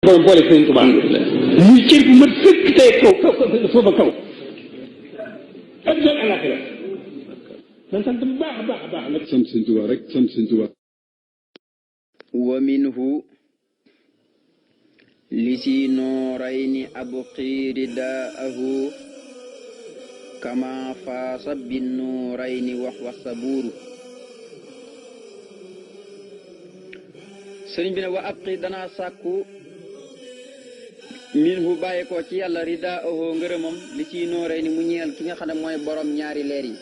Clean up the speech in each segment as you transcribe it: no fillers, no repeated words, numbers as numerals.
borom boole Sëriñ Tuubaa muy cër bu mat sëkk tey kaw foofa kaw ak doon alaxira man sant bu baax a baax a baax nag sant Sëriñ Tuubaa rek sant Sëriñ Tuubaa wa minhu li si noorayni abqi ridaahu kama faasa bin noorayni wax wa sabuuru sëriñ bi ne wa abqi danaa sàkku minhu bàyyi ko ci yàlla ridaahu ngërëmam li si noorayni mu ñeel ki nga xam ne mooy borom ñaari leer yi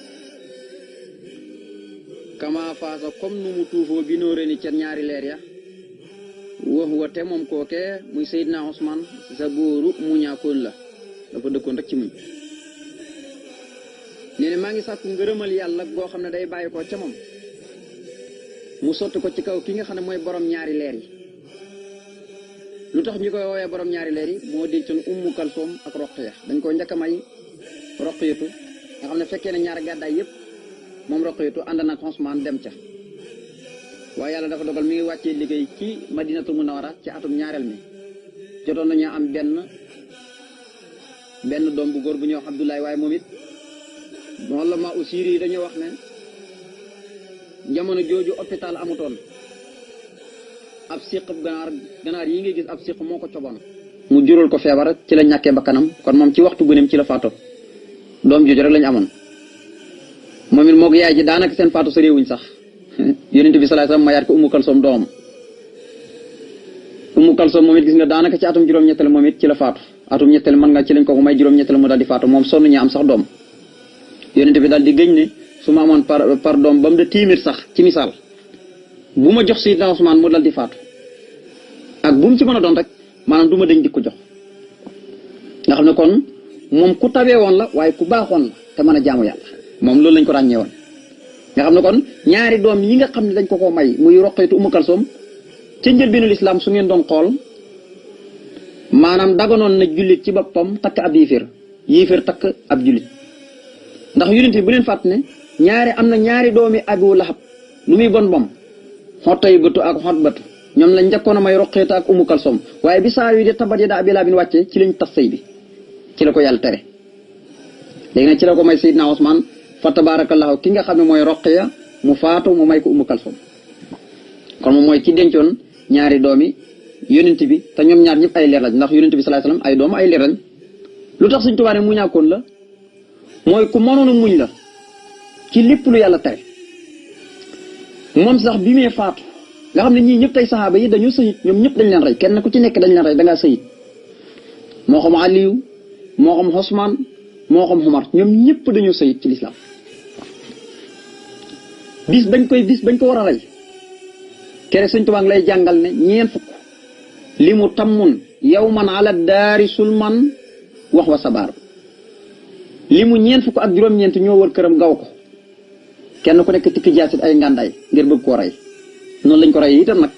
kama faasa comme nu mu tuufoo bi noorayni ca ñaari leer ya wax wa te moom kooke muy Seydina Ousmane Sabuuru mu ñaakoon la dafa dëkkoon rek ci muñ nee ne maa ngi sàkku ngërëmal yàlla goo xam ne day bàyyi ko ca moom mu sotti ko ci kaw ki nga xam ne mooy borom ñaari leer yi lu tax ñu koy woowee borom ñaari leer yi moo dencoon Ummu Kalsoom ak Roqiya dañ ko njëkk a may Roqiyatu nga xam ne fekkee ne ñaari gàddaay yëpp moom Roqiyatu ànd na ak Ousmane dem ca waaye yàlla dafa dogal mi ngi wàccee liggéey ci Madinatul Munawwara ci atum ñaareel mi jotoon nañu am benn doom bu góor bu ñuy wax Abdoulaye waaye moom it walla ma usiri yi dañoo wax ne jamono jooju hôpital amutoon ab siq ganaar yi ngay gis ab siq moo ko coboon mu jural ko feebar ci la ñàkkee bakkanam kon moom ci waxtu gëneem ci la faatoo doom jooju rek lañu amoon moom it moog yaay ji daanaka seen faatu soriwuñ sax yonent bi sallallahu alayhi wasallam mayaat ko Ummu Kalsoom doomam Ummu Kalsoom moom it gis nga daanaka ci atum juróom-ñetteel moom it ci la faatu atum ñetteel mën nga ci lañ ko may juróom-ñetteel mu daal di faatu moom sonn ñu am sax doom yonent bi daal di gëñ ne su ma amoon par doom ba mu de téeméer sax ci misaal bu ma jox Seydina Ousmane mu dal di faatu ak bu mu ci mën a doon rek maanaam du ma dañ di ko jox nga xam ne kon moom ku tabee woon la waaye ku baaxoon la te mën a jaamu yàlla moom loolu lañ ko ràññee woon nga xam ne kon ñaari doom yi nga xam ne dañ ko ko may muy Roqeetu Ummu Kalsoom ca njëlbéenu lislaam su ngeen doon xool maanaam daganoon na jullit ci boppam takk ab yéeféer takk ab jullit ndax yonent bi bu leen fàtt ne am na ñaari doomi Abu Lahab lu muy bon bom xottay bëtu ak xot bëtu ñoom lañ njëkkoon a may Roqeetu ak Ummu Kalsoom waaye bi saa yu di tabat yadaa abii lahabin wàcce ci lañ tas sëy bi ci la ko yàlla tere léegi nag ci la ko may Seydina Ousmane fa tabarakallahu ki nga xam ne mooy Roqiya mu faatu mu may ko Ummu Kalsoom kon moom mooy ki dencoon ñaari doomi yonent bi te ñoom ñaar ñëpp ay leer lañ ndax yonent bi sallallahu alayhi wasallam ay doom ay leer lañ lu tax Sëriñ Tuubaa ne mu ñàkkoon la mooy ku mënoon a muñ la ci lépp lu yàlla tere moom sax bi mee faatu nga xam ne ñii ñëpp tey saxaaba yi dañoo sëyit ñoom ñëpp dañ leen rey kenn ku ci nekk dañ leen rey dangaa sëyit moo xam Aliyu moo xam Usmaan moo xam Umar ñoom ñëpp dañoo sëyit ci lislaam bis bañ ko war a rey kere Sëriñ Tuubaa lay jàngal ne ñeent fukk li mu tammun yawman ala daari sulman wax wa sabaar li mu ñeent fukk ak juróom-ñeent ñoo wër këram gaw ko kenn ku nekk tikki jaasit ay ngàndaay ngir bëgg koo rey noonu lañ ko reyee itam nag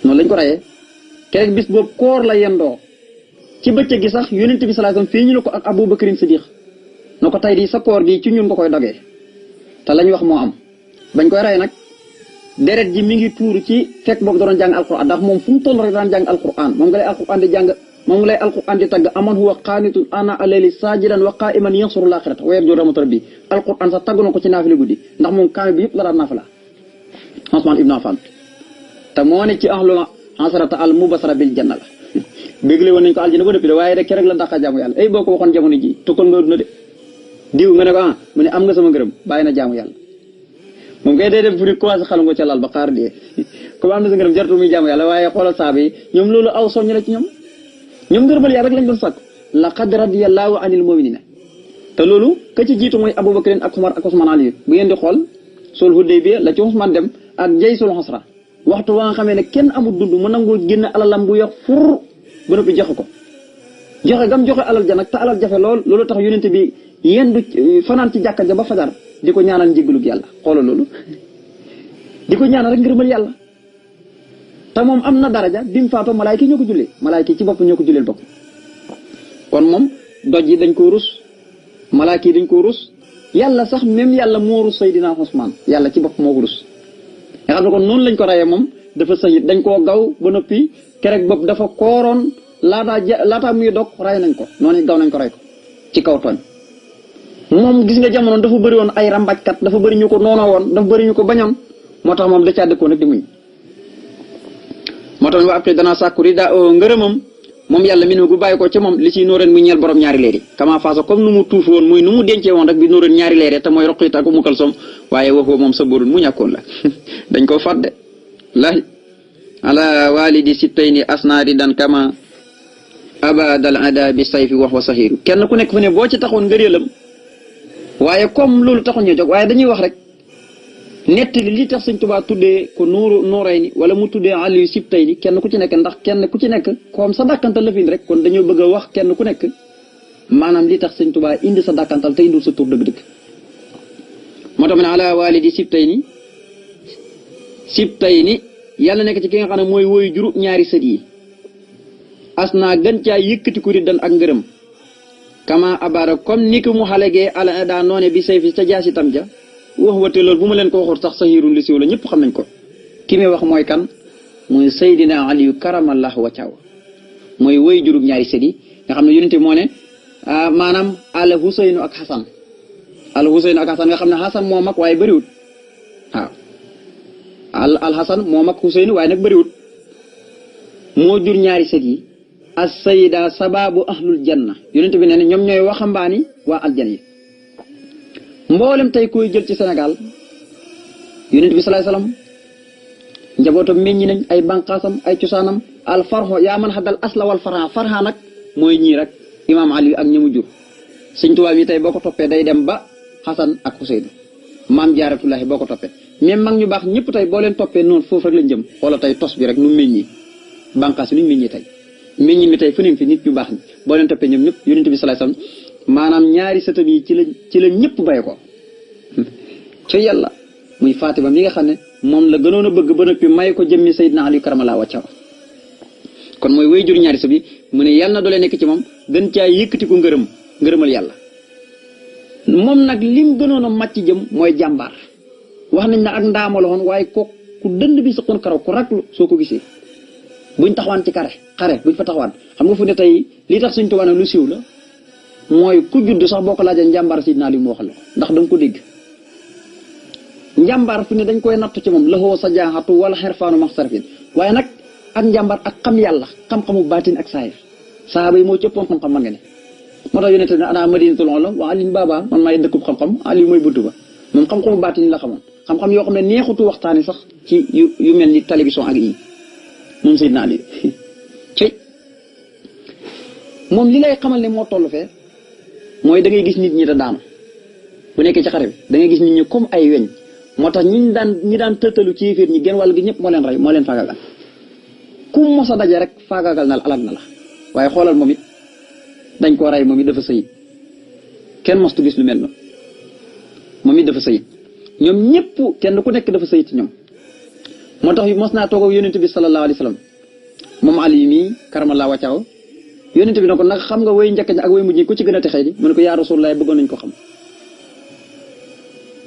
noonu lañ ko reyee kere bis boobu koor la yendoo ci bëccëg gi sax yonent bi sallallahu alayhi wasallam fii ñu ne ko ak Abu Bakrin Siddiq na ko tey di sa koor gi ci ñun nga koy dogee te lañ wax moo am bañ koy rey nag deret ji mi ngi tuuru ci fekk boobu da doon jàng alquran ndax moom fu mu toll rek daan jàng alquran moom nga lay alquran di jàng moom nga lay alquran di tagg aman huwa qaanitun ana alayli sajidan wa qa'iman yansuru al-akhirata wa yarju rahmat rabbi alquran sax tagg na ko ci naafila guddi ndax moom kaame bi yëpp la daan naafila Usmaan ibn Affan te moo ne ci ahlul asrata al mubasara bil janna la bégle woon nañ ko aljana ba dëppi de waaye rek rek la dàqa jaamu yàlla ay boo ko waxoon jamono ji tukkoon nga duna de diw nga ne ko mu ne am nga sama ngërëm bàyyi na jaamu yàlla moom kay day dem fu ne commencé xalu nga ca lal ba xaar dee comme am na sa ngërëm jartu muy jaamu yàlla waaye xoolal saaba yi ñoom loolu aw soññ la ci ñoom ngërëmal yàlla rek lañ doon sàkk laqad radiyallahu anil mu'minina te loolu ka ci jiitu mooy Abu Bakr ak Umar ak Usmaan Ali bu ngeen di xool sul Hudaybiya la ci Usmaan dem ak jaysul Usra waxtu wa nga xamee ne kenn amul dund mu nangoo génn alalam bu yox fur ba noppi joxe ko joxe gam joxe alal ja nag te alal jafe loolu tax yonent bi yendu fanaan ci jàkka ja ba fajar di ko ñaanal njéggalug yàlla xoolal loolu di ko ñaanal rek ngërëmal yàlla te moom am na daraja bi mu faatoo malaayka yi ñoo ko jullee malaayka yi ci bopp ñoo ko julleel bopp kon moom doj yi dañ ko rus malaayka yi dañ ko rus yàlla sax même yàlla moo rus Seydina Usmaan yàlla ci bopp moo ko rus nga xam ne kon noonu lañ ko rayee moom dafa sahid dañ koo gaw ba noppi kerek bopp dafa kooroon laataa muy dog ray nañ ko noonu gaw nañ ko ray ko ci kaw tooñ. moom gis nga jamono dafa bëri woon ay rambajkat dafa bëri ñu ko noonoo woon dafa bëri ñu ko bañoon moo tax moom da caa dëkkoon rek di muñ. moo tax wa après danaa sàkku rida ngërëmam moom yàlla mi ne gu bàyyi ko ci moom li ciy nóoreen muy ñeel borom ñaari leer yi kama faasa comme nu mu tuuf woon muy nu mu dencee woon rek bi nóoreen ñaari leer yi te mooy roqita ak mukal som waaye waxoo moom sa borun mu ñàkkoon la dañ koo fàdde lahi ala walidi sibtayni asnaari dan kama abadal ada bi sayfi wax wa sahiru kenn ku nekk fu ne boo ci taxoon ngëreelam waaye comme loolu taxoon ñu jóg waaye dañuy wax rek nettali li tax sëñ Tuubaa tuddee ko nooray ni wala mu tuddee Aliou sibtay ni kenn ku ci nekk ndax kenn ku ci nekk comme sa dàkkantal la fi indi rek kon dañoo bëgg a wax kenn ku nekk maanaam li tax sëñ Tuubaa indi sa dàkkantal te indul sa tur dëgg-dëgg moo tax ma ne ala walidi sibtay ni yàlla nekk ci ki nga xam ne mooy woyu juru ñaari sët yi as naa gën caa yëkkati ku riddan ak ngërëm kama abara comme ni ko mu xalegee ala daa noone bi say fi ca jaasi tam ja wax wate loolu bu ma leen ko waxul sax sahirun li siw la ñëpp xam nañ ko ki may wax mooy kan mooy Seydina Aliyu karamallahu waccaw mooy woy jurug ñaari sët yi nga xam ne yonente moo ne maanaam al Huseynu ak Xasan nga xam ne Xasan moo mag waaye bëriwut waaw al Xasan moo mag Huseynu waaye nag bëriwut moo jur ñaari sët yi as sayida sababu ahlul janna yonente bi nee ne ñoom ñooy waxambaani waa aljan yi mboolem tey koy jël ci Sénégal yonent bi salaay salaam njabootam meññi nañ ay banqaasam ay cosaanam al farxo yaa man xaddal asla wal farxa nag mooy ñii rek imaam Ali ak ñi mu jur sëñ Tuubaa mi tey boo ko toppee day dem ba Xasan ak Xuseynu maam Jaaratullaahi boo ko toppee même mag ñu baax ñëpp tey boo leen toppee noonu foofu rek lañ jëm xoola tey tos bi rek nu meññi banqaas yi nu meññi tey meññi mi tey fu ne fi nit ñu baax ñi boo leen toppee ñoom ñëpp yonent bi salaay salaam maanaam ñaari sëtam yi ci la ñëpp bay ko ci yàlla muy Fatima mi nga xam ne moom la gënoon a bëgg ba noppi may ko jëmmi Seydina Ali karamallahu waccaw kon mooy way jur ñaari sët bi mu ne yàlla na doole nekk ci moom gën caa yëkkati ko ngërëmal yàlla moom nag lim gënoon a màcc jëm mooy jàmbaar wax nañ ne ak ndaama la woon waaye ko ku dënd bi saqoon karaw ku raglu soo ko gisee buñ taxawaan ci xare buñ fa taxawaan xam nga fu ne tey li tax Sëñ Tuubaa lu siiw la mooy ku judd sax boo ko laajee njàmbaar Seydina Ali mu wax la ndax da nga ko dégg njàmbaar fu ne dañ koy natt ci moom laxoo sa jaaxatu wala xerfaanu max sarfin waaye nag ak njàmbaar ak xam yàlla xam-xamu baatin ak saayir saaba yi moo ci ëppoon xam-xam man nga ne moo tax yonente ne ana madinatul ulam wa alim baba man maay dëkkub xam-xam Ali mooy buntu ba moom xam-xamu baatin la xamoon xam-xam yoo xam ne neexutu waxtaani sax ci yu mel ni télévision ak yi moom Seydina Ali ci moom li lay xamal ne moo toll fee mooy da ngay gis nit ñi da daanu bu nekkee ci xare bi da ngay gis nit ñi comme ay weñ moo tax ñi daan tëttalu ci yéeféer ñi genn wàll gi ñëpp moo leen rey moo leen faagaagal ku mos a daje rek faagaagal na la alag na la waaye xoolal moom it dañ koo rey moom it dafa sëyit kenn mostu gis lu mel noonu moom it dafa sëyit ñoom ñëpp kenn ku nekk dafa sëyit ñoom moo tax mos naa toog ak yonent bi sallallahu alayhi wa sallam moom Ali mii karamallahu waccaw yonent bi ne ko nag xam nga woy njëkk ñi ak woy mujj ñi ku ci gën a texee di mu ne ko yaa Rasulullah bëggoon nañ ko xam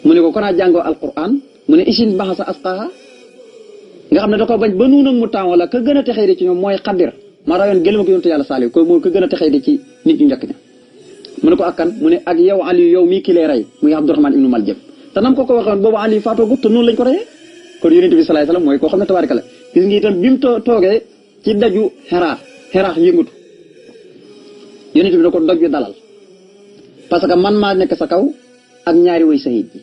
mu ne ko konaa jàngoo alquran mu ne isin baxasa asqaha nga xam ne da ko bañ ba nuunag mu temps wala ka gën a texee di ci ñoom mooy xaddir ma rayoon gëlëma ko yontu yàlla Saaliw ko moo ka gën a texee di ci nit ñu njëkk ña mu ne ko akkan mu ne ak yow Ali yow mii ki lay rey muy Abdurahmaan ibnu Maljam te nam ko waxoon boobu Ali faatoo gut te noonu lañ ko reyee kon yonent bi salaay salaam mooy koo xam ne tabaaraka la gis nga itam bi mu toogee ci daju xeraax yëngutu yonent bi ne ko doj bi dalal parce que man maa nekk sa kaw ak ñaari way sayid yi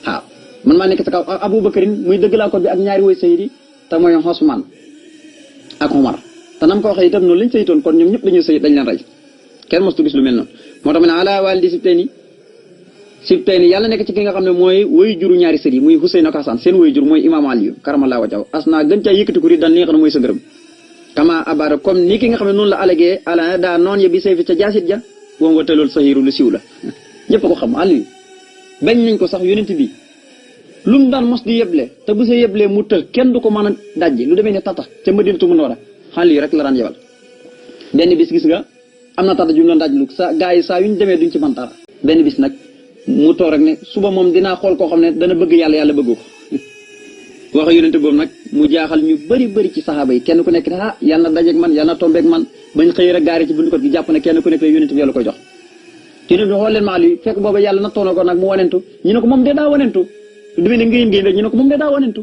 waaw man maa nekk sa kaw Abubakarin muy dëgg laa ko bi ak ñaari way sayid yi te mooy Usmaan ak Umar te nam ko waxee itam noonu lañ sayitoon kon ñoom ñëpp dañuy sayid dañ leen rey kenn mostu gis lu mel noonu moo tax ma ne ala walidi sibtayni yàlla nekk ci ki nga xam ne mooy woy juru ñaari sët yi muy Huseyn ak Hasan seen woy jur mooy imaam Aliyu karamallahu wajhahu asna gën caa yëkkati ko ri daan li nga xam ne mooy sa ngërëm kama abara comme ni ki nga xam ne noonu la alagee ala daa noon ya bi say fi ca jaasit ja woom wa telool sahiru lu siiw la ñëpp ko xam Aliyu bañ nañ ko sax yonent bi lu mu daan mos di yeble te bu sa yeblee mu të kenn du ko mën a dajji lu demee ne tata ca Madinatu Munawwara Aliyu rek la daan yebal benn bis gis nga am na tata ju ñu doon daj lu sa gars yi saa yu ñu demee duñ ci mën dara benn bis nag mu toog rek ne suba moom dinaa xool koo xam ne dana bëgg yàlla bëggu ko wax yonente boobu nag mu jaaxal ñu bëri ci saxaaba yi kenn ku nekk ne yàlla na dajeeg man yàlla na tombeeg man bañ xëy rek gaari ci buntu ko gi jàpp ne kenn ku nekk yonente bi yàlla koy jox yonente bi xool leen maal yi fekk booba yàlla na toona ko nag mu wanentu ñu ne ko moom de daa wanentu du mel ne ngéen rek ñu ne ko moom de daa wanentu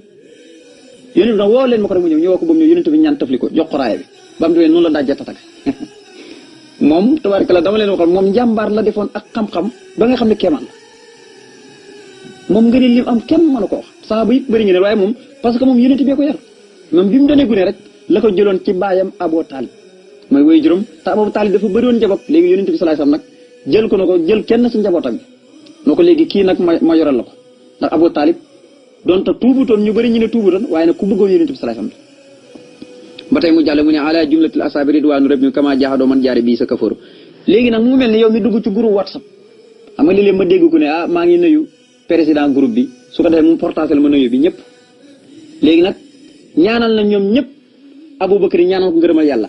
yonente bi nag woo leen ma ko rek mu ñëw ñu woo ko ba mu ñëw yonente bi ñaan tafli ko jox ko raaya bi ba mu demee noonu la dajja tatak moom tabaarkalla dama leen waxoon moom njàmbaar la defoon ak xam-xam ba nga xam ne kéemaan la moom nga ne lim am kenn mënu ko wax saxaaba yi bëri ñu ne waaye moom parce que moom yonent bi ko yar moom bi mu doonee gune rek la ko jëloon ci baayam Abu Taalib mooy woy juróom te Abu Taalib dafa bëri woon njaboot léegi yonent bi salaay sam nag jël ko na ko jël kenn si njabootam bi noo ko léegi kii nag ma yoral la ko ndax Abu Taalib doonte tuubutoon ñu bëri ñu ne tuubutoon waaye nag ku bëggoon yonent bi salaay sam ba tey mu jàlle mu ne ala jumlatil asaabi ridwaanu rabbi kama jaaxadoo man jaare bii sa kafaru léegi nag mu mel ni yow mi dugg ci groupe WhatsApp xam nga léeg-léeg ma dégg ku ne maa ngi nuyu président groupe bi su ko defee mu portagel ma nuyu bi ñëpp léegi nag ñaanal na ñoom ñëpp Aboubacar ñaanal ko ngërëmal yàlla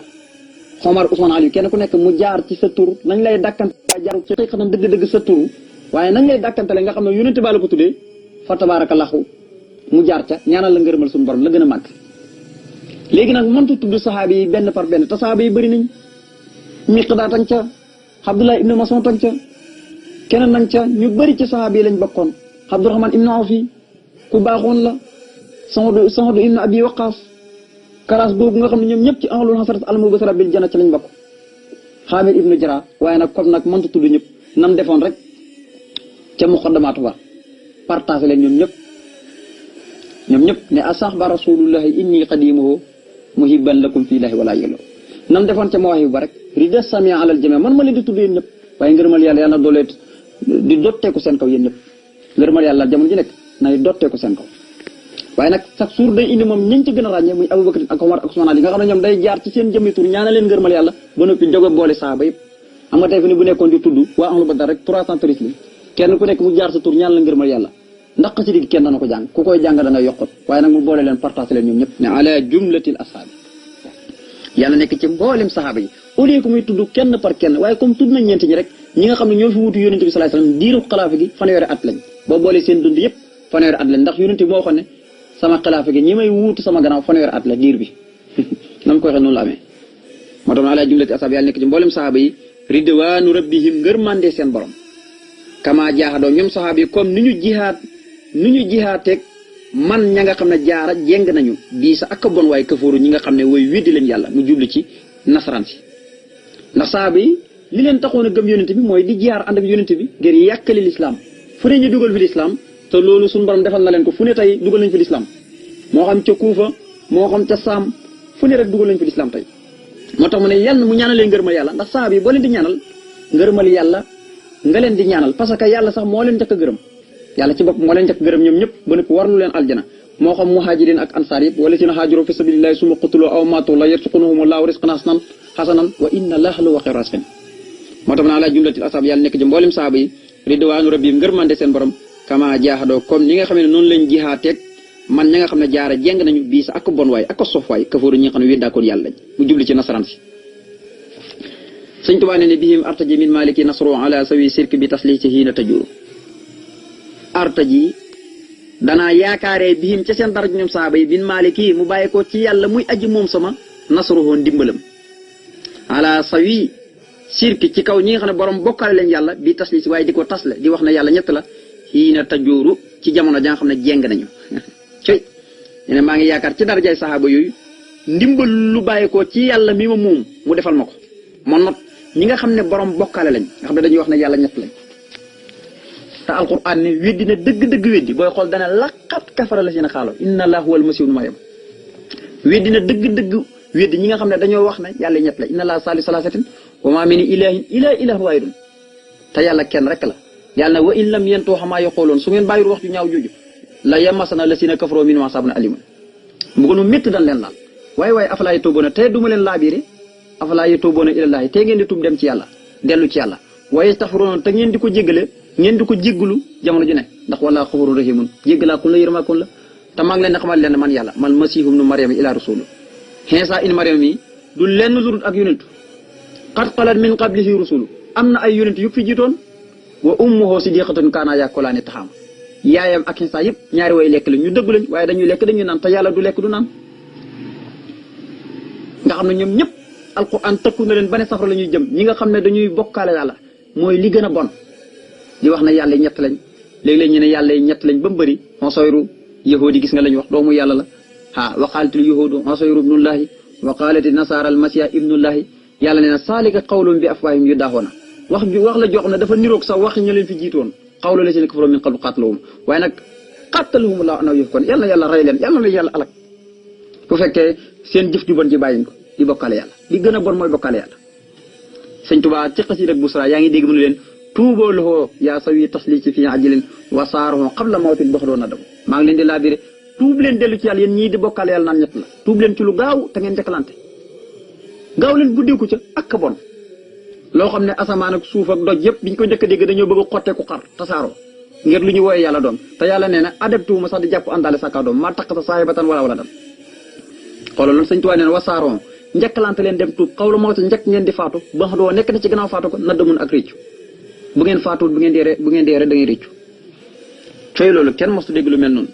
Omar Ousmane Aliou kenn ku nekk mu jaar ci sa tur nañ lay dàkkante jaar ci xëy dëgg-dëgg sa tur waaye nañ lay dàkkantele nga xam ne yonente ba la ko tuddee fa tabarakallahu mu jaar ca ñaanal la ngërëmal suñu borom la gën a màgg léegi nag mënta tudd saxaaba yi benn par benn te saxaaba yi bëri nañ Miqdaad tang ca Abdullah ibn Mas'ud tang ca keneen nag ca ñu bëri ci saxaaba yi lañ bokkoon Abdurahman ibn Awf ku baaxoon la Sa'd ibn Abi Waqqas kalaas boobu nga xam ne ñoom ñëpp ci ahlul hasarat al-mubashara bil janna ci lañ bokk Xaamir ibn Jarrah waaye nag comme nag mënta tudd ñëpp nam defoon rek ca muqaddamaatu ba partagé leen ñoom ñëpp ne asahba rasulullahi inni qadimuhu muhibban lakum fillahi wala yelo nam defoon ca mawahib ba rek rida samia alal jami man ma leen di tudd yéen ñëpp waaye ngërëmal yàlla yàlla na dooleet di dotteeku seen kaw yéen ñëpp ngërëmal yàlla jamono ji nekk nay dotteeku seen kaw waaye nag chaque jour day indi moom ñi ci gën a ràññee muy Abubakar ak Omar ak Usmaan Ali nga xam ne ñoom day jaar ci seen jëmmi tur ñaana leen ngërëmal yàlla ba noppi jóge boole saaba yëpp am nga tey fi ni bu nekkoon di tudd waa ahlu badar rek 330 li kenn ku nekk mu jaar sa tur ñaan la ngërëmal yàlla ndax xasida gi kenn dana ko jàng ku koy jàng da nga yokkut waaye nag mu boole leen partage leen ñoom ñëpp ne ala jumlatil ashaabi yàlla nekk ci mboolem saxaaba yi au lieu que muy tudd kenn par kenn waaye comme tudd nañ ñeent ñi rek ñi nga xam ne ñoo fi wuutu yonente bi sallallahu alayhi wasallam diiru xilaafa gi fanweeri at lañ boo boolee seen dund yëpp fanweeri at lañ ndax yonente bi moo waxoon ne sama xilaafa gi ñi may wuutu sama gannaaw fanweeri at la diir bi nam ko waxee noonu la amee moo tax ala jumlatil ashaabi yàlla nekk ci mboolem saxaaba yi ridwaanu rabbihim ngërmande seen borom kama jaaxadoo ñoom saxaaba yi comme ni ñu jihaateeg man ña nga xam ne jaara jeng nañu bii sa ak bon waaye kafooru ñi nga xam ne way weddi leen yàlla mu jublu ci nasaraan si ndax saxaaba yi li leen taxoon a gëm yonente bi mooy di jihaar ànd ak yonente bi ngir yàkkali lislaam fu ne ñu dugal fi lislaam te loolu suñu borom defal na leen ko fu ne tey dugal nañ fi lislaam moo xam ca Kuufa moo xam ca Saam fu ne rek dugal nañ fi lislaam tey moo tax mu ne yàlla mu ñaanalee ngërëmal yàlla ndax saxaaba yi boo leen di ñaanal ngërëmal yàlla nga leen di ñaanal parce que yàlla sax moo leen njëkk a gërëm yàlla ci bopp moo leen njëkk gërëm ñoom ñëpp ba nëpp warlu leen aljana moo xam muhajirin ak ansaar yëpp wala sina haajuro fi sabilillahi suma qutuloo aw maatu la yarzuquhum allahu rizqan hasanan wa inna allaha la xayru raasiqiin moo tax naa la jumlatil ashaab yàlla nekk ci mboolem saaba yi ridwaanu rabbihim ngërmande seen borom kama jaaxadoo comme ñi nga xam ne noonu lañ jihaateeg man ña nga xam ne jaara jeng nañu bii sa ak bon waay ak sof waay kafooru ñi nga xam ne weddaakoon yàlla lañ mu jubli ci nasaraan si Sëñ Tuubaa ne bihim artaji min maliki nasru ala sawi sirk bi tasliti hiina tajuru artaji danaa yaakaaree bihim ca seen dara ñoom saaba yi bin maliki mu bàyyi ko ci yàlla muy aji moom sama nasruhu ndimbalam ala sawi sirk ci kaw ñi nga xam ne borom bokkaale leen yàlla bi tasliti waaye di ko tasle di wax ne yàlla ñett la hiina tajuru ci jamono ja nga xam ne jeng nañu coy ne maa ngi yaakaar ci darajaay saxaaba yooyu ndimbal lu bàyyi ko ci yàlla mi ma moom mu defal ma ko man nag ñi nga xam ne borom bokkaale lañ nga xam ne dañuy wax ne yàlla ñett lañ te alquran ne weddi na dëgg-dëgg weddi booy xool dana laqat kafara la seen xaalo inna allah huwal masiihu ibnu maryam weddi na dëgg-dëgg weddi ñi nga xam ne dañoo wax ne yàlla ñett la inna allah saalisu salaasatin wa maa min ilaahin illaa ilaahun waahidun te yàlla kenn rek la yàlla na wa in lam yantahu ammaa yaquuluun su ngeen bàyyiwul wax ju ñaaw jooju la yamassanna llaziina kafaroo minhum azaabun aliim mu ko nu métti dañ leen laal waaye afalaa yatuubuuna te duma leen laabiire afalaa yatuubuuna ilallaahi te ngeen di tuub dem ci yàlla dellu ci yàlla waaye yastaghfiruuna te ngeen di ko jéggale ngeen di ko jéggalu jamono ju ne ndax wala xafuuru rahiimun jéggalaa kun la yërëmaa kun la te maa ngi leen di xamal leen man yàlla man masiihu ibnu maryama ilaa rasuulu Iisaa ibnu maryama mi du lenn lu dul ak yonentu qad xalat min qablihi rusulu am na ay yonent yu fi jiitoon wa ummuhu siddiqatun kaanaa yaakulaani taxaam yaayam ak Isaa yëpp ñaari way lekk la ñu dëggu lañ waaye dañuy lekk dañuy naan te yàlla du lekk du naan nga xam ne ñoom ñëpp alquran tëkku na leen ba ne safara la ñuy jëm ñi nga xam ne dañuy bokkaale yàlla mooy li gën a bon di wax ne yàlla yi ñett lañ léeg-léeg ñu ne yàlla yi ñett lañ ba mu bëri Usayru yahuudi gis nga lañu wax doomu yàlla la wa qaalatil yahuudu Usayru ibnullahi wa qaalati nasaara almasiih ibnullahi yàlla nee na saalika qawlum bi afwaahihim yudaahuuna wax la jox ne dafa niroog sax wax ñu leen fi jiitoon qawlu llaziina kafaru min qablu qaataluhum waaye nag qaataluhumullaahu annaa yufakun yàlla rey leen yàlla na yàlla alak bu fekkee seen jëf ju bon ji bàyyiñ ko di bokkaale yàlla li gën a bon mooy bokkaale yàlla sëñ Tuubaa ci xasiida ak Busra yaa ngi dégg mu ne leen tuuboo lahu yaa sawi taslici fi ajlin wa saaruhu qabla mawtin baxdoo nadam maa ngi leen di laabire tuub leen dellu ci yàlla yéen ñii di bokkaale yàlla naan ñett la tuub leen ci lu gaaw te ngeen dekkalante gaaw leen guddeeku ca ak ka bon loo xam ne asamaan ak suuf ak doj yëpp biñ ko njëkk a dégg dañoo bëgg a xotteeku xar tasaaroo ngir lu ñu wooyee yàlla doom te yàlla nee na adeptuwuma sax di jàpp àndaale sàkkaa doom maa taq sa saahibatan wala dam xoolal loolu sëñ Tuubaa nee na wasaaroon njëkkalante leen dem tuub xaw la moo ci njëkk ngeen di faatu ba doo nekk na ci gannaaw faatu ko naddamun ak réccu bu ngeen faatuwul bu ngeen dee rek da ngay réccu cooy loolu kenn mostu dégg lu mel noonu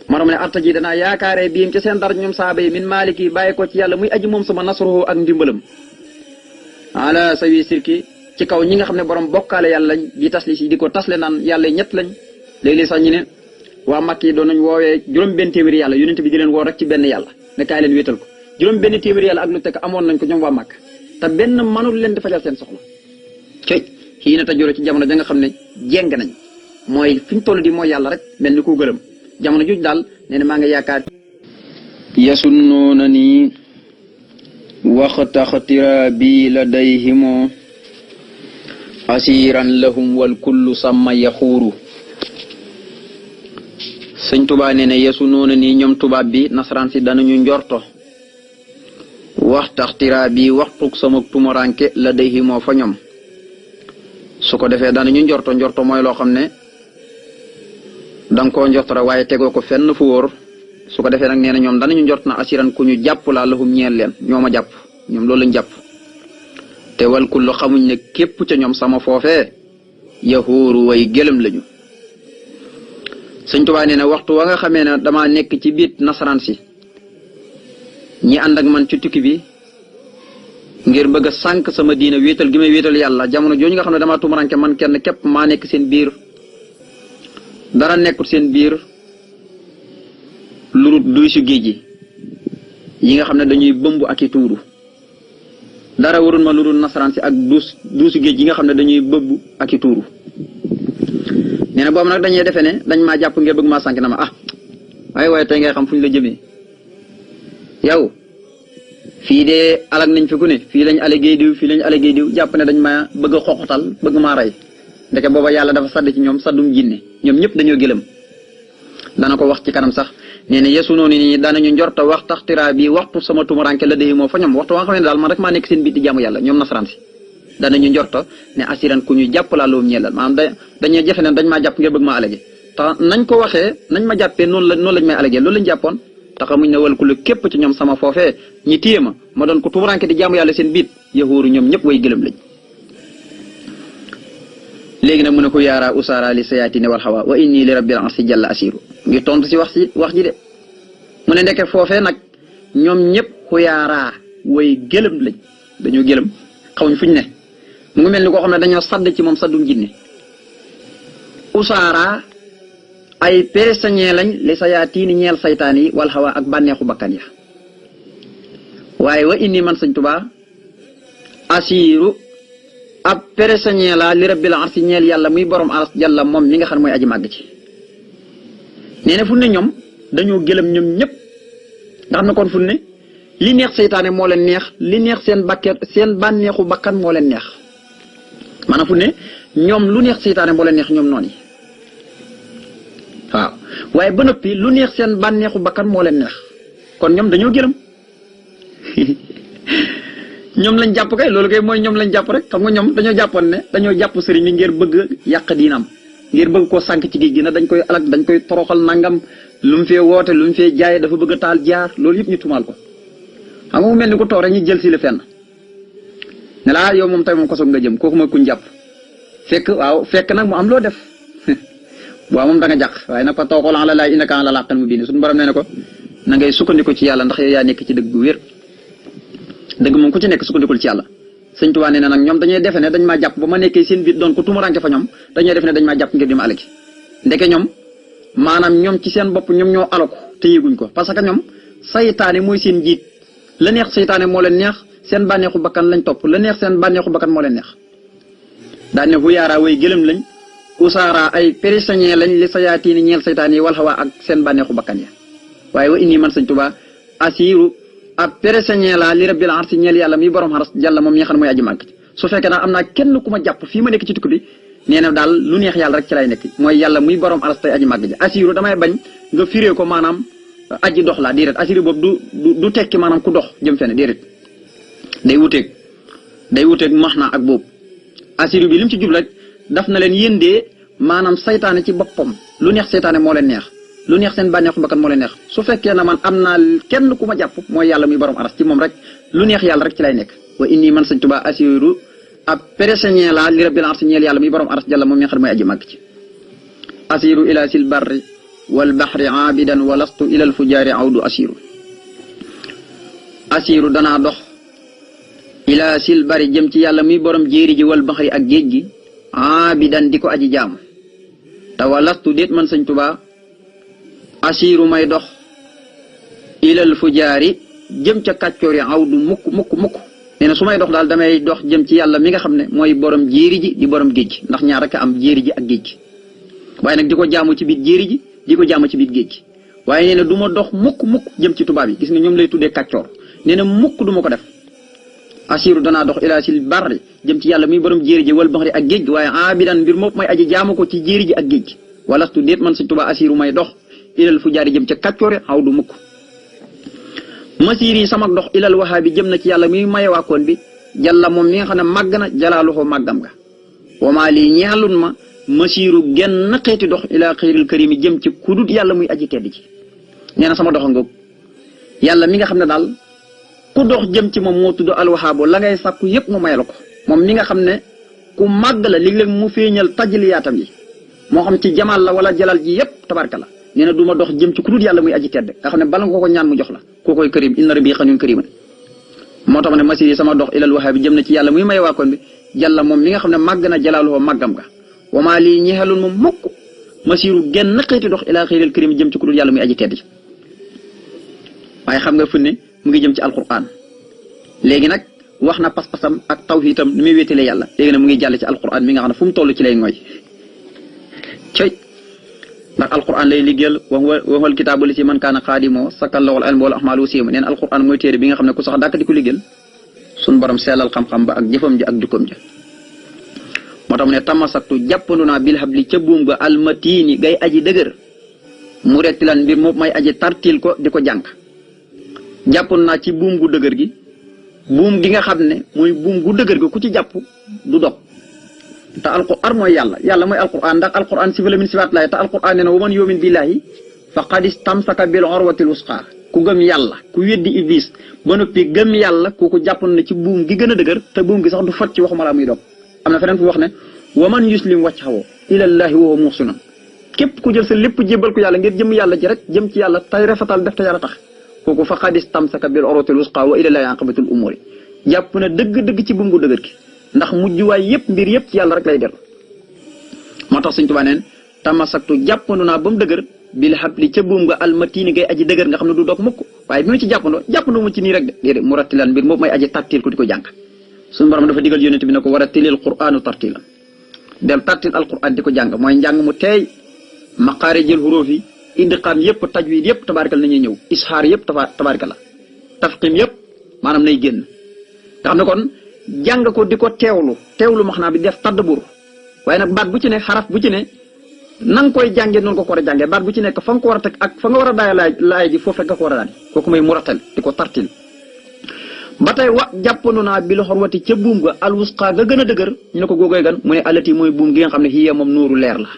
maanaam ne arta ji danaa yaakaaree biim ci seen dar ñoom saaba yi min maaliki bàyyi ko ci yàlla muy aji moom sama nasruhu ak ndimbalam ala sawi sirki ci kaw ñi nga xam ne borom bokkaale yàlla lañ di tas li si di ko tasle naan yàlla ñett lañ léeg-léeg sax ñu ne waa Makka yi doon nañ woowee juróom benn téeméeri yàlla yonent bi di leen woo rek ci benn yàlla ne kaay leen wéetal ko juróom benn téeméeri yàlla ak lu tekk amoon nañ ko ñoom waa Makka te benn mënul leen di fajal seen soxla coy xii na tajoro ci jamono ja nga xam ne jeng nañ mooy fi ñu toll di mooy yàlla rek mel ni ko gërëm jamono juj daal nee na maa ngi yaakaar yasunnoona nii waxtaxtira bi la day himoo asiran lahum wal kullu sàmma yaxuuru sëñ Tuubaa nee na yasunnoona nii ñoom tubaab bi nasaraan si danañu njorto waxtaxtira bi waxtuk sama tumaranke la day himoo fa ñoom su ko defee danañu njorto mooy loo xam ne danga koo njort rek waaye tegoo ko fenn fu wóor su ko defee nag nee na ñoom danañu njort na asiran ku ñu jàpp laa lahum ñeel leen ñoo ma jàpp ñoom loolu lañ jàpp te wal kullu xamuñ ne képp ca ñoom sama foofee yahuuru way gëlëm lañu sëñ Tuubaa nee na waxtu wa nga xamee ne damaa nekk ci biir nasaraan si ñi ànd ak man ci tukki bi ngir bëgg a sànq sama diina wéetal gi may wéetal yàlla jamono jooju nga xam ne damaa tumuranke man kenn képp maa nekk seen biir dara nekkul seen biir lurut duy su géej gi yi nga xam ne dañuy bëmb ak i tuuru dara warul ma lurut nasaraan si ak duusu géej yi nga xam ne dañuy bëmb ak i tuuru nee na boobu nag dañuy defe ne dañ maa jàpp ngir bëgg maa sànq na ma waaye tey ngay xam fu ñu la jëmee yow fii de alag nañ fi ku ne fii lañ alégéey diw jàpp ne dañ maa bëgg a xoxotal bëgg maa rey ndeke booba yàlla dafa sadd ci ñoom saddum jinne ñoom ñëpp dañoo gëlëm dana ko wax ci kanam sax nee na yesu noonu nii daanañu njorta wax taxtira bi waxtu sama tumuranke la déyi moo fa ñoom waxtu wa nga xam ne daal man rek maa nekk seen biit di jaamu yàlla ñoom nasaraan si daanañu njorta ne asiran ku ñu jàpp laa loolu ñeel maanaam dañuy jafe ne dañ maa jàpp ngir bëgg maa allégué te nañ ko waxee nañ ma jàppee noonu lañ may allégué loolu lañ jàppoon te xamuñ ne wal ku la képp ci ñoom sama foofee ñi téye ma doon ko tumuranke di jaamu yàlla seen biit yahuuru ñoom ñëpp way gëlëm lañ léegi nag mu ne ko yaaraa usaara li sayaatine wal xawa wa inni li rabbil arsi jalla asiru ngi tontu si wax ji de mu ne ndeke foofee nag ñoom ñëpp xuyaaraa way gëlëm lañ dañoo gëlëm xamuñ fuñ ne mu ngi mel ni koo xam ne dañoo sadd ci moom saddum jinne usaara ay peesañee lañ li sayaatiini ñeel saytaan yi wal xawa ak bànneexu bakkan ya waaye wa inni man Sëñ Tuubaa asiru ab peresañee la li rabbil arsi ñeel yàlla muy borom aras jàlla moom mi nga xam ne mooy aji màgg ci nee na fu ne ñoom dañoo gëlëm ñoom ñëpp nga xam ne kon fu ne li neex seytaane moo leen neex li neex seen bànneexu bakkan moo leen neex maanaam fu ne ñoom lu neex seytaane moo leen neex ñoom noonu yi waaw waaye ba noppi lu neex seen bànneexu bakkan moo leen neex kon ñoom dañoo gëlëm ñoom lañ jàpp kay loolu kay mooy ñoom lañ jàpp rek xam nga ñoom dañoo jàppoon ne dañoo jàpp sëriñ bi ngir bëgg yàq diinam ngir bëgg koo sànq ci géej gi na dañ koy alak dañ koy toroxal nangam lu mu fee woote lu mu fee jaay dafa bëgg a taal jaar loolu yëpp ñu tumaal ko xam nga mu mel ni ko toog rek ñu jël si la fenn ne la yow moom tey moom kosoog nga jëm kooku mooy kuñ jàpp fekk nag mu am loo def waaw moom da nga jàq waaye nag fa tawakkal ala llaahi innaka ala haqqin mubiin suñu borom nee na ko na ngay sukkandiku ci yàlla ndax yow yaa nekk ci dëgg bu wér dëgg moom ku ci nekk sukkandikul ci yàlla sëñ Tuubaa nee na nag ñoom dañuy defe ne dañ maa jàpp ba ma nekkee seen biir doon ko tumuranke fa ñoom dañuy defe ne dañ maa jàpp ngir di ma alaki ndeke ñoom maanaam ñoom ci seen bopp ñoom ñoo alako te yéeguñ ko parce que ñoom saytaane mooy seen jiit la neex saytaane moo leen neex seen bànneexu bakkan lañ topp la neex seen bànneexu bakkan moo leen neex daan ne huyaaraa way gëlëm lañ usaara ay prisonnier lañ li sayaatiini ñeel saytaan yi wal hawa ak seen bànneexu bakkan ya waaye wa inni man sëñ Tuubaa asiru ab prisonnier la li rabbil arsi ñeel yàlla mi borom xaras jàlla moom ñi nga xam ne mooy aji màgg su fekkee naa am naa kenn ku ma jàpp fii ma nekk ci tukki bi nee na daal lu neex yàlla rek ci lay nekk mooy yàlla muy borom aras tey aji màgg ji asiru damay bañ nga firee ko maanaam aji dox la déedéet asiru boobu du tekki maanaam ku dox jëm fenn déedéet day wuteeg max naa ak boobu asiru bi lim ci jub rek daf na leen yéen de maanaam saytaane ci boppam lu neex saytaane moo leen neex lu neex seen bànneexu bakkan moo leen neex su fekkee na man am naa kenn ku ma jàpp mooy yàlla muy borom aras ci moom rek lu neex yàlla rek ci lay nekk wa inni man sëñ Tuubaa asiru ab prisonnier la li rabbil arsi ñeel yàlla muy borom aras jàlla moom mi nga xam ne mooy aji màgg ci asiru ila sil barri wal bahri abidan walastu ilal fujaari awdu asiru danaa dox ila sil bari jëm ci yàlla muy borom jéeri ji wal bahri ak géej gi abidan di ko aji jaamu te walastu déet man sëñ Tuubaa asiru may dox ilal fujaari jëm ca kàccoor yi awdu mukk nee na su may dox daal damay dox jëm ci yàlla mi nga xam ne mooy borom jéeri ji di borom géej gi ndax ñaar rek am jéeri ji ak géej gi waaye nag di ko jaamu ci biir jéeri ji di ko jaamu ci biir géej gi waaye nee na du ma dox mukk jëm ci tubaab yi gis nga ñoom lay tuddee kàccoor nee na mukk du ma ko def asiru danaa dox ilaa sil barri jëm ci yàlla muy borom jéeri ji wal baxri ak géej gi waaye abidan mbir moom may aji jaamu ko ci jéeri ji ak géej gi walastu déet man Sëñ Tuubaa asiru may dox ilal fu jaari jëm ca kàccoore xaw du mukk masiir yi sama dox ilal wahaabi jëm na ci yàlla muy mayewaakoon bi jàlla moom mi nga xam ne màgg na jalaaluhu màggam nga wamaa lii ñeexalun ma masiiru genn xeeti dox ilaa xayril karimi jëm ci kudut yàlla muy aji tedd ci nee na sama doxa ngoog yàlla mi nga xam ne daal ku dox jëm ci moom moo tudd alwahaabo la ngay sàkku yépp mu may la ko moom mi nga xam ne ku màgg la léeg-léeg mu feeñal tajliyaatam yi moo xam ci jamaal la wala jalal ji yépp tabarka la nee na du ma dox jëm ci ku dul yàlla muy aji tedd nga xam ne bala nga ko ñaan mu jox la koo koy karim inna rabbi xaniyun karim moo tax ma ne masiri sama dox ilal wahaabi jëm na ci yàlla muy may waakoon bi jàlla moom mi nga xam ne màgg na jalaaluhu màggam nga wamaa lii ñeexaloon moom mukk masiru genn xëyti dox ilaa xayril karim jëm ci ku dul yàlla muy aji tedd ci waaye xam nga fu ne mu ngi jëm ci alquran léegi nag wax na pas-pasam ak tawhiidam ni muy wéetale yàlla léegi nag mu ngi jàll ci alquran mi nga xam ne fu mu toll ci lay ngooy coy ndax alquran lay liggéeyal waxal kitaabu li si man kaana xaadimoo sakkal lawal ilm wala ahmaalu siima neen alquran mooy téere bi nga xam ne ku sax dàkk di ko liggéeyal suñ borom seelal xam-xam ba ak jëfam ja ak jukkoom ja moo tax mu ne tamasaktu jàppandu naa bil habli ca buum ga almatiini gay aji dëgër mu rettilan mbir moom may aji tartil ko di ko jàng jàppandu naa ci buum gu dëgër gi buum gi nga xam ne mooy buum gu dëgër gi ku ci jàpp du dog te alquran mooy yàlla mooy alquran ndax alquran sifa la min sifaat laay te alquran nee na wa man yu'min billahi faqad istamsaka bil urwatil wusqa ku gëm yàlla ku weddi iblis ba noppi gëm yàlla kooku jàpp na ci buum gi gën a dëgër te buum gi sax du fot ci waxuma la muy dog am na feneen fu wax ne wa man yuslim wajhahu ilallahi wa huwa muhsinun képp ku jël sa lépp jébbal ko yàlla ngir jëm yàlla ji rek jëm ci yàlla tay rafetal def te yàlla tax kooku faqad istamsaka bil urwatil wusqa wa ilallahi aqibatul umuri jàpp na dëgg-dëgg ci buum gu dëgër gi ndax mujjuwaay yëpp mbir yëpp ci yàlla rek lay dellu moo tax Sëñ Tuubaa neen tamasaktu jàppandu naa ba mu dëgër bil habli ca buum nga almatini ngay aji dëgër nga xam ne du dog mukk waaye bi ma ci jàppandoo mu ci nii rek de déedéet mu rattilan mbir moom may aji tartil ko di ko jàng suñu borom dafa digal yonent bi ne ko war a tilil qur'aanu tartilan del tartil alquran di ko jàng mooy njàng mu teey maqaarijil huruuf yi idqaam yëpp tajwid yëpp tabaarikal nañuy ñëw ishaar yëpp tabaarikal la tafqim yëpp maanaam nay génn nga xam ne kon jàng ko di ko teewlu max naa bi def tadabbur waaye nag baat bu ci ne xaraf bu ci ne na nga koy jàngee noonu ko war a jàngee baat bu ci nekk fa nga ko war a teg ak fa nga war a daaya laay ji foofu rek nga ko war a daan kooku may muratal di ko tartil ba tey jàppandu naa bi loxor wati ca buum ga alwusqa ga gën a dëgër ñu ne ko googooy gan mu ne alati mooy buum gi nga xam ne hiya moom nuuru leer la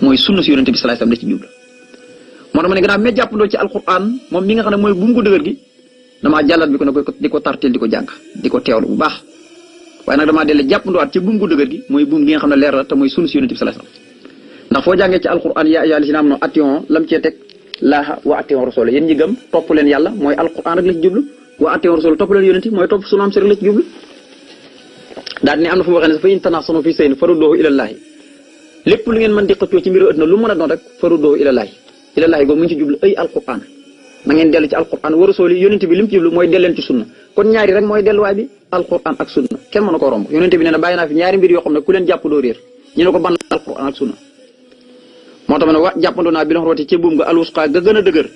mooy sunna si yonente bi sallallahu alayhi wasallam la ci jublu moo tax ma ne gannaaw mais jàppandoo ci alquran moom mi nga xam ne mooy buum gu dëgër gi damaa jàllat bi ko ne di ko tartil di ko jàng di ko teewlu bu baax waaye nag damaa delle jàppanduwaat ci buum gu dëgër gi mooy buum gi nga xam ne leer la te mooy sunna si yonente bi sallallahu alayhi wasallam ndax foo jàngee ci alquran yaa ayyuhal lazina amanu atii'u lam cee teg laaha wa atii'u rasuula yéen ñi gëm topp leen yàlla mooy alquran rek la ci jublu wa atii'u rasuula topp leen yonent mooy topp sunaam si rek la ci jublu daal ni am na fu mu waxee ne fa in tanaaza'tum fii shay'in farudduuhu ilallaahi lépp lu ngeen mën di xëccoo ci mbiru àddina lu mën a doon rek farudduuhu ilallaahi googu mu ngi ci jublu ay alquran na ngeen dellu ci alquran wa rasuuli yonent bi li mu ci jublu mooy delleen ci sunna kon ñaari rek mooy delluwaay bi alquran ak sunna kenn mënu ko romb yonent bi nee na bàyyi naa fi ñaari mbir yoo xam ne ku leen jàpp doo réer ñu ne ko ban alquran ak sunna moo tax ma ne wa jàppandoo naa bi rooti ci buum nga alwusqa ga gën a dëgër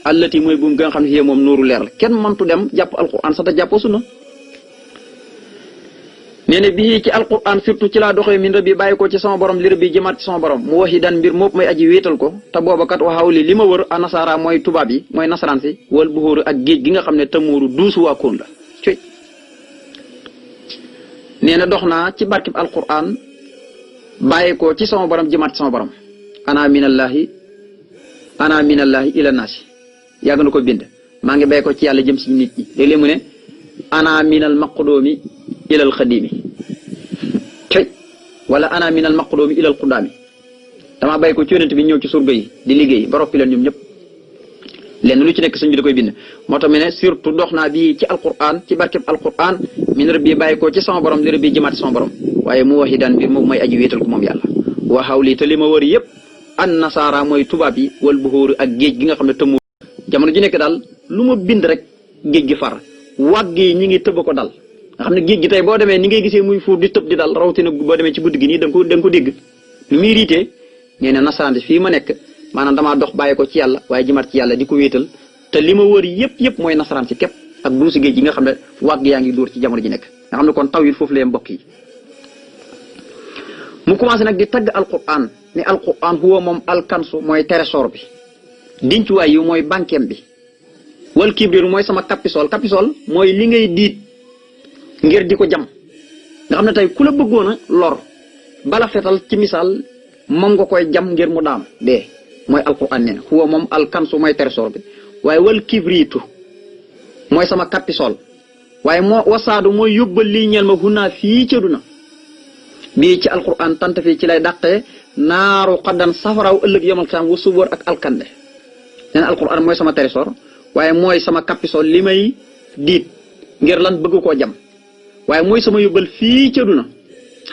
allati mooy buum ga nga xam ne fii moom nuuru leer la kenn mëntu dem jàpp alquran sax te jàppoo sunna nee na bii ci alquran surtout ci laa doxee min rabbi bàyyi ko ci sama borom li rabbi jëmaat ci sama borom mu waxi daan mbir moom may aji wéetal ko te booba kat waxaw li ma wër a nasaara mooy tubaab yi mooy nasaraan si wal buxóoru ak géej gi nga xam ne tamuuru duusu waa koon la coy nee na dox naa ci barkib alquran bàyyi ko ci sama borom jëmaat ci sama borom ana minallahi ila naasi yàgg na ko bind maa ngi bàyyi ko ci yàlla jëm si nit ñi léeg-léeg mu ne ana minal maqdoomi ilal xadimi coy wala ana minal maqdoomi ilal qudaami damaa bàyyi ko ci yonent bi ñëw ci surga yi di liggéey ba roppi leen ñoom ñëpp lenn lu ci nekk sëñ bi da koy bind moo tax mu ne surtout dox naa bii ci alquran ci barkeb alquran min rabbi bàyyi ko ci sama borom li rabbi jëmaat sama borom waaye mu waxi daan mbir moom mooy aji wéetal ko moom yàlla waxaaw lii te li ma wër yëpp an nasaara mooy tubaab yi wal buxóoru ak géej gi nga xam ne tëmmu jamono ji nekk daal lu ma bind rek géej gi far wàgg yi ñi ngi tëb ko dal nga xam ne géej gi tey boo demee ni ngay gisee muy fuur di tëb di dal rawatina boo demee ci guddi gi nii da nga ko dégg lu muy riitee nee na nasaraan fii ma nekk maanaam damaa dox bàyyi ko ci yàlla waaye jëmaat ci yàlla di ko wéetal te li ma wër yëpp mooy nasaraan si képp ak duusi géej gi nga xam ne wàgg yaa ngi dóor ci jamono ji nekk nga xam ne kon taw yi foofu la mbokk yi mu commencé nag di tagg alquran ni alquran huwa moom alkansu mooy trésor bi dincuwaay yi mooy bankeem bi wal kibriru mooy sama kapisol mooy li ngay diit ngir di ko jam nga xam ne tey ku la bëggoon a lor bala fetal ci misaal moom nga koy jam ngir mu daam dee mooy alquran nee na huwa moom alkansu mooy trésor bi waaye wal kibritu mooy sama kapisol waaye moo wasaadu mooy yóbbal lii ñeel ma hunaa fii ca duna bii ci alquran tant fii ci lay dàqee naaru xaddan safaraw ëllëg yomal xiyaam wa subóor ak alkande nee na alquran mooy sama trésor waaye mooy sama kapisol li may diit ngir lan bëgg koo jam waaye mooy sama yóbbal fii ca duna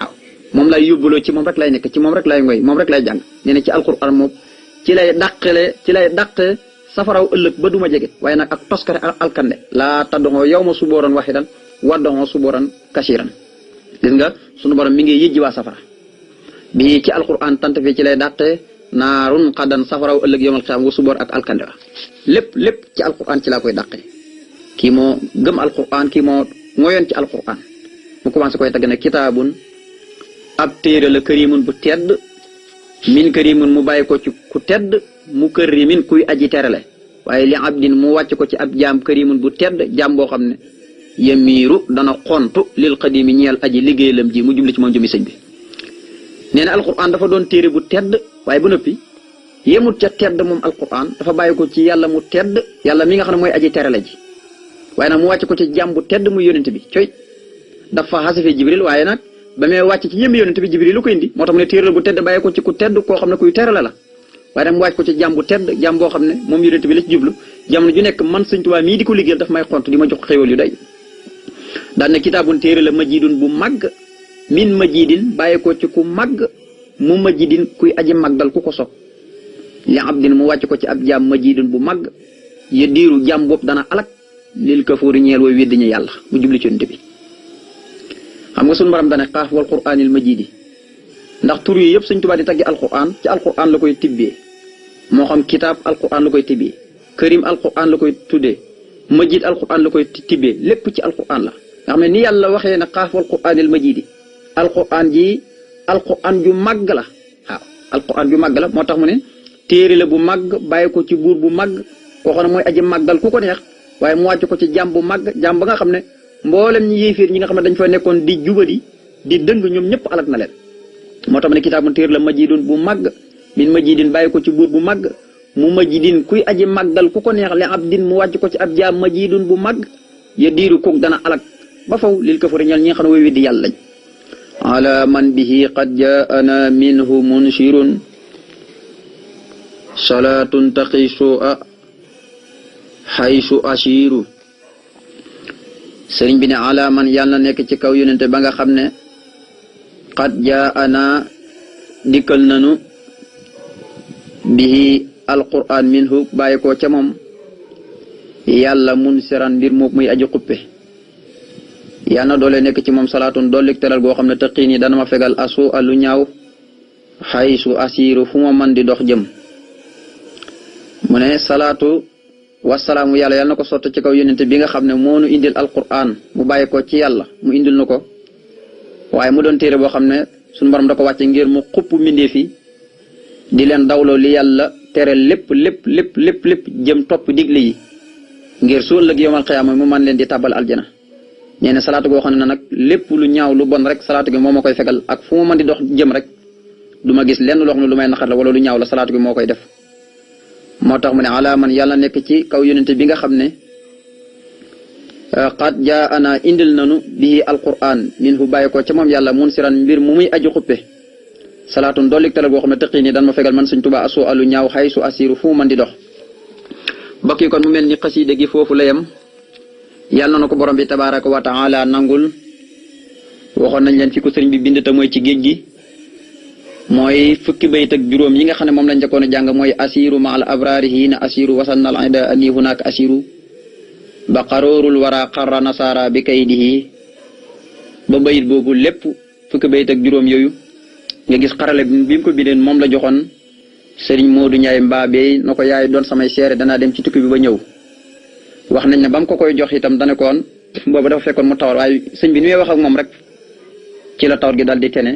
waaw moom lay yóbbaloo ci moom rek lay nekk ci moom rek lay ngoy moom rek lay jàng nee na ci alquran moom ci lay dàqee safaraw ëllëg ba duma jege waaye nag ak toskare ak alkande laa taddoxoo yow ma subóoran waxidan waddoxoo subóoran kasiran gis nga sunu borom mi ngi yëjji waa safara bii ci alquran tant fii ci lay dàqee naarun xaddan safaraw ëllëg yomal xiyaam wa subóor ak alkande wa lépp ci alquran ci laa koy dàqee kii moo gëm alquran kii moo ngoyoon ci alquran mu commencé koy tagg ne kitaabun ab téere la karimun bu tedd min karimun mu bàyyi ko ci ku tedd mu karimin kuy aji terale waaye li abdin mu wàcc ko ci ab jaam karimun bu tedd jaam boo xam ne yemiiru dana xontu lil xadimi ñeel aji liggéeyalam ji mu jubli ci moom jëmi sëñ bi nee na alquran dafa doon téere bu tedd waaye bu noppi yemut ca tedd moom alquran dafa bàyyi ko ci yàlla mu tedd yàlla mi nga xam ne mooy aji terale ji waaye nag mu wàcc ko ci jaam bu tedd muy yonent bi coy dafa xasife jibril waaye nag ba mee wàcc ci yëmmi yonent bi jibril lu ko indi moo tax mu ne téere la bu tedd bàyyi ko ci ku tedd koo xam ne kuy terale la waaye nag mu wàcc ko ci jaam bu tedd jaam boo xam ne moom yonent bi la ci jublu jamono ju nekk man Sëñ Tuubaa mii di ko liggéeyal daf may xont di ma jox xéwal yu day daan ne kitaabun téere la majidun bu màgg min majidin bàyyi ko ci ku màgg mu majidin kuy aji màggal ku ko sopp li abdin mu wàcc ko ci ab jaam majidun bu màgg ya diiru jaam bopp dana alak lil kafuuri ñeel wooy weddi ñu yàlla mu jubli ci yonent bi xam nga suñu borom dane xaaf wal quraanil majidi ndax tur yi yëpp Sëñ Tuubaa di taggi alquran ci alquran la koy tibbee moo xam kitaab alquran la koy tibbee karim alquran la koy tuddee majid alquran la koy tibbee lépp ci alquran la nga xam ne ni yàlla waxee ne xaaf wal quraanil majidi alquran ji alquran ju màgg la waaw alquran ju màgg la moo tax mu ne téere la bu màgg bàyyi ko ci buur bu màgg koo xam ne mooy aji màggal ku ko neex waaye mu wàcc ko ci jàmm bu màgg jàmm ba nga xam ne mboolem ñi yéeféer ñi nga xam ne dañ fa nekkoon di jubadi di dëng ñoom ñëpp alak na leen moo tax ma ne kitaabun téere la majidun bu màgg min majidin bàyyi ko ci buur bu màgg mu majidin kuy aji màggal ku ko neex li abdin mu wàcc ko ci ab jaam majidun bu màgg ya diiru kook dana alak ba faw lil kafari ñal ñi nga xam ne way weddi yàlla lañ ala man bihi qad jaana minhu munshirun salaatun taqi su'a xaysu ashiru. sëriñ bi ne ala man yàlla na nekk ci kaw yonente ba nga xam ne qad jaana dikkal nanu bihi alquran minhu bàyyi ko ca moom yàlla mun siran mbir moom muy aji xuppe. yàlla na doole nekk ci moom salaatun dollik teral goo xam ne taqii nii dana ma fegal asu alu ñaaw xaysu asiru fu ma man di dox jëm. mu ne salaatu wasalaamu yàlla na ko sotti ci kaw yonente bi nga xam ne moo nu indil alquran mu bàyyi ko ci yàlla mu indil nu ko waaye mu doon téere boo xam ne suñu borom da ko wàcce ngir mu xupp mbindeef yi di leen dawloo li yàlla tere lépp jëm topp digle yi ngir su ëllëg yowmal xiyaama mu man leen di tàbbal aljana. nee na salaatu goo xam ne nag lépp lu ñaaw lu bon rek salaatu gi moo ma koy fegal ak fu ma mën di dox jëm rek du ma gis lenn loo xam ne lu may naqar la wala lu ñaaw la salaatu gi moo koy def. moo tax mu ne ala man yàlla nekk ci kaw yonente bi nga xam ne qad jaana indil nanu bii alquran minhu bàyyi ko ca moom yàlla mun siran mbir mu muy aju xuppe. salaatun dollik teral goo xam ne tëqii nii dan ma fegal man Sëñ Tuubaa asu alu ñaaw xay su asiru fu mu mën di dox. mbokk yi kon mu mel ni xasiida gi foofu la yem yàlla na ko borom bi tabaaraka wa taala nangul. waxoon nañ leen fi ko sëriñ bi bind te mooy ci géej gi mooy fukki bayt ak juróom yi nga xam ne moom lañ njëkkoon a jàng mooy asiru ma al abrari hiina asiru wasannal ida ani hunaak asiru ba qaroorul wara qarra nasara bi kaydihi ba bayit boobu lépp fukki bayt ak juróom yooyu nga gis xarale bi mu ko bindeen moom la joxoon sëriñ Modou Ndiaye Mbabe na ko yaay doon samay seere danaa dem ci tukki bi ba ñëw. wax nañ ne ba mu ko koy jox itam dana koon boobu dafa fekkoon mu tawar waaye sëñ bi ni muy wax ak moom rek ci la tawar gi daal di tene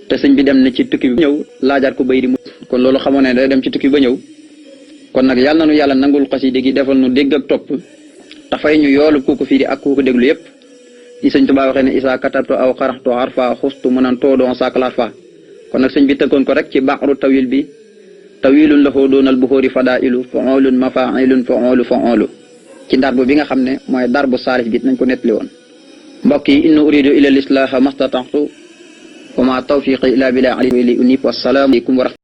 te sëñ bi dem na ci tukki bi ñëw laajaat ko bay di mu kon loolu xamoon ne day dem ci tukki ba ñëw. kon nag yàlla na nu yàlla nangul xasida gi defal nu dégg ak topp te fay ñu yoolu ku ko firi ak ku ko déglu yépp ci sëñ Tuubaa waxee ne isa katabtu aw xaraxtu harfa xustu mu nan too doon saklar fa. kon nag sëñ bi tënkoon ko rek ci baxru tawil bi tawilun lahu doonal buxóori fadailu faolun mafailun faolu ci darbu bi nga xam ne mooy darbu saalif bi nañ ko nettali woon. mbokk yi in uridu ila lislaha mastata'tu wa ma tawfiqi illa billah alayhi wa li unib wassalaamu aleykum wa